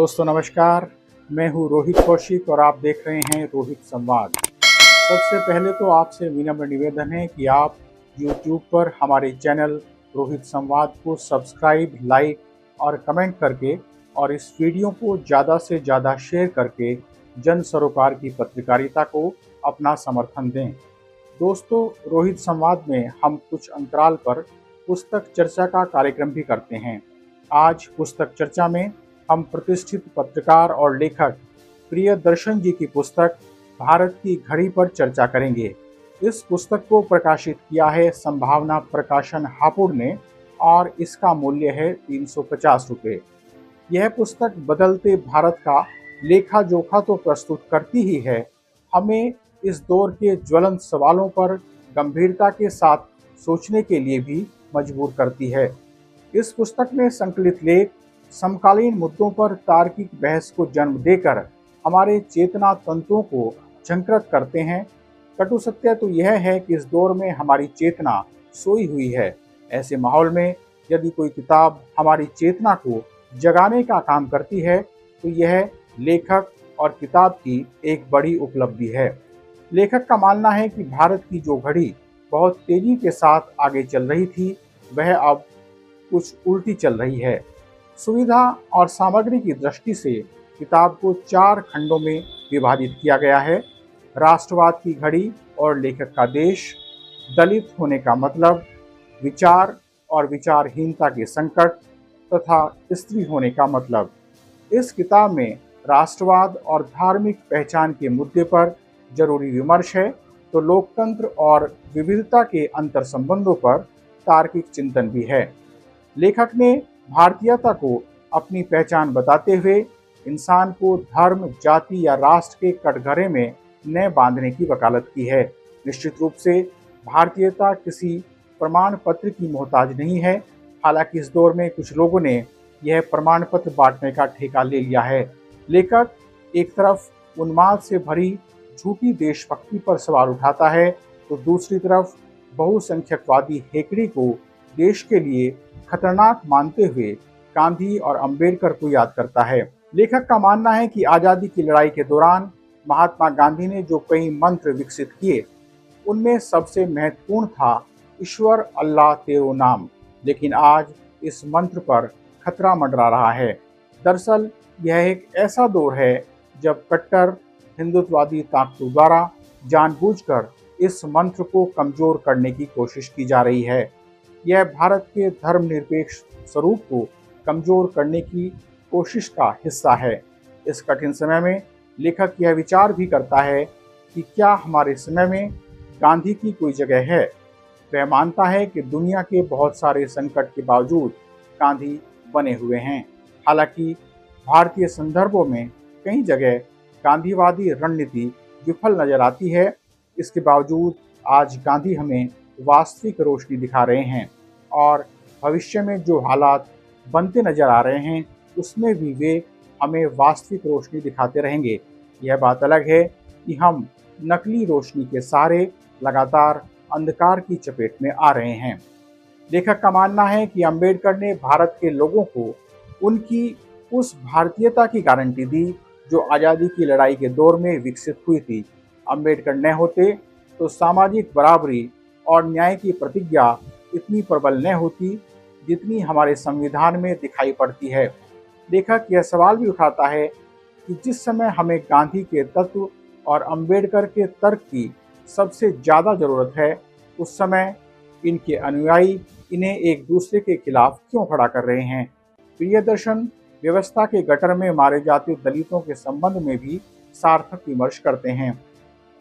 दोस्तों नमस्कार। मैं हूं रोहित कौशिक और आप देख रहे हैं रोहित संवाद। सबसे पहले तो आपसे विनम्र निवेदन है कि आप YouTube पर हमारे चैनल रोहित संवाद को सब्सक्राइब, लाइक और कमेंट करके और इस वीडियो को ज़्यादा से ज़्यादा शेयर करके जन सरोकार की पत्रकारिता को अपना समर्थन दें। दोस्तों, रोहित संवाद में हम कुछ अंतराल पर पुस्तक चर्चा का कार्यक्रम भी करते हैं। आज पुस्तक चर्चा में हम प्रतिष्ठित पत्रकार और लेखक प्रियदर्शन जी की पुस्तक भारत की घड़ी पर चर्चा करेंगे। इस पुस्तक को प्रकाशित किया है संभावना प्रकाशन हापुड़ ने और इसका मूल्य है 350 रुपये। यह पुस्तक बदलते भारत का लेखा जोखा तो प्रस्तुत करती ही है, हमें इस दौर के ज्वलंत सवालों पर गंभीरता के साथ सोचने के लिए भी मजबूर करती है। इस पुस्तक में संकलित लेख समकालीन मुद्दों पर तार्किक बहस को जन्म देकर हमारे चेतना तंतुओं को झंकृत करते हैं। कटु सत्य तो यह है कि इस दौर में हमारी चेतना सोई हुई है। ऐसे माहौल में यदि कोई किताब हमारी चेतना को जगाने का काम करती है तो यह लेखक और किताब की एक बड़ी उपलब्धि है। लेखक का मानना है कि भारत की जो घड़ी बहुत तेजी के साथ आगे चल रही थी, वह अब कुछ उल्टी चल रही है। सुविधा और सामग्री की दृष्टि से किताब को 4 खंडों में विभाजित किया गया है। राष्ट्रवाद की घड़ी और लेखक का देश, दलित होने का मतलब, विचार और विचारहीनता के संकट तथा स्त्री होने का मतलब। इस किताब में राष्ट्रवाद और धार्मिक पहचान के मुद्दे पर जरूरी विमर्श है, तो लोकतंत्र और विविधता के अंतर संबंधों पर तार्किक चिंतन भी है। लेखक ने भारतीयता को अपनी पहचान बताते हुए इंसान को धर्म, जाति या राष्ट्र के कटघरे में न बांधने की वकालत की है। निश्चित रूप से भारतीयता किसी प्रमाण पत्र की मोहताज नहीं है। हालांकि इस दौर में कुछ लोगों ने यह प्रमाण पत्र बांटने का ठेका ले लिया है। लेखक एक तरफ उन्माद से भरी झूठी देशभक्ति पर सवाल उठाता है, तो दूसरी तरफ बहुसंख्यकवादी हेकड़ी को देश के लिए खतरनाक मानते हुए गांधी और अंबेडकर को याद करता है। लेखक का मानना है कि आज़ादी की लड़ाई के दौरान महात्मा गांधी ने जो कई मंत्र विकसित किए, उनमें सबसे महत्वपूर्ण था ईश्वर अल्लाह तेरो नाम। लेकिन आज इस मंत्र पर खतरा मंडरा रहा है। दरअसल यह एक ऐसा दौर है जब कट्टर हिंदुत्ववादी ताकतों द्वारा जानबूझकर इस मंत्र को कमजोर करने की कोशिश की जा रही है। यह भारत के धर्मनिरपेक्ष स्वरूप को कमजोर करने की कोशिश का हिस्सा है। इस कठिन समय में लेखक यह विचार भी करता है कि क्या हमारे समय में गांधी की कोई जगह है। वह मानता है कि दुनिया के बहुत सारे संकट के बावजूद गांधी बने हुए हैं। हालांकि भारतीय संदर्भों में कई जगह गांधीवादी रणनीति विफल नजर आती है। इसके बावजूद आज गांधी हमें वास्तविक रोशनी दिखा रहे हैं और भविष्य में जो हालात बनते नजर आ रहे हैं उसमें भी वे हमें वास्तविक रोशनी दिखाते रहेंगे। यह बात अलग है कि हम नकली रोशनी के सहारे लगातार अंधकार की चपेट में आ रहे हैं। लेखक का मानना है कि अंबेडकर ने भारत के लोगों को उनकी उस भारतीयता की गारंटी दी जो आज़ादी की लड़ाई के दौर में विकसित हुई थी। अंबेडकर न होते तो सामाजिक बराबरी और न्याय की प्रतिज्ञा इतनी प्रबल न होती जितनी हमारे संविधान में दिखाई पड़ती है। लेखक यह सवाल भी उठाता है कि जिस समय हमें गांधी के तत्व और अंबेडकर के तर्क की सबसे ज़्यादा ज़रूरत है, उस समय इनके अनुयायी इन्हें एक दूसरे के खिलाफ क्यों खड़ा कर रहे हैं। प्रियदर्शन व्यवस्था के गटर में मारे जाते दलितों के संबंध में भी सार्थक विमर्श करते हैं।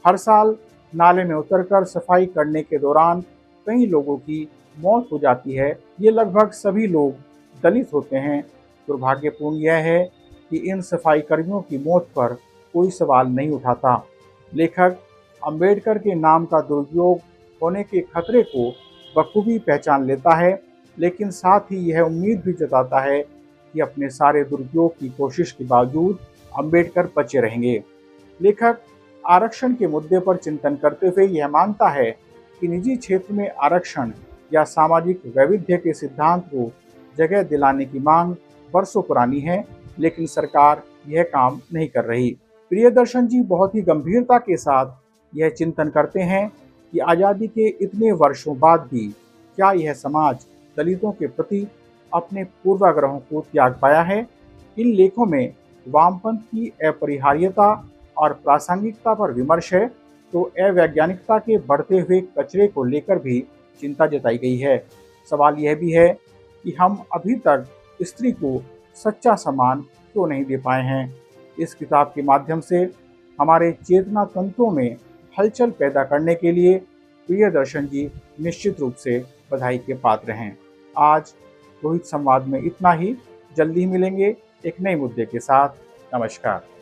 हर साल नाले में उतरकर सफाई करने के दौरान कई लोगों की मौत हो जाती है। ये लगभग सभी लोग दलित होते हैं। दुर्भाग्यपूर्ण यह है कि इन सफाई कर्मियों की मौत पर कोई सवाल नहीं उठाता। लेखक अंबेडकर के नाम का दुरुपयोग होने के खतरे को बखूबी पहचान लेता है, लेकिन साथ ही यह उम्मीद भी जताता है कि अपने सारे दुरुपयोग की कोशिश के बावजूद अंबेडकर बचे रहेंगे। लेखक आरक्षण के मुद्दे पर चिंतन करते हुए यह मानता है कि निजी क्षेत्र में आरक्षण या सामाजिक वैविध्य के सिद्धांत को जगह दिलाने की मांग बरसों पुरानी है, लेकिन सरकार यह काम नहीं कर रही। प्रियदर्शन जी बहुत ही गंभीरता के साथ यह चिंतन करते हैं कि आज़ादी के इतने वर्षों बाद भी क्या यह समाज दलितों के प्रति अपने पूर्वाग्रहों को त्याग पाया है। इन लेखों में वामपंथ की अपरिहार्यता और प्रासंगिकता पर विमर्श है, तो अवैज्ञानिकता के बढ़ते हुए कचरे को लेकर भी चिंता जताई गई है। सवाल यह भी है कि हम अभी तक स्त्री को सच्चा सम्मान क्यों नहीं दे पाए हैं। इस किताब के माध्यम से हमारे चेतना तंत्रों में हलचल पैदा करने के लिए प्रियदर्शन जी निश्चित रूप से बधाई के पात्र हैं। आज रोहित संवाद में इतना ही। जल्दी ही मिलेंगे एक नए मुद्दे के साथ। नमस्कार।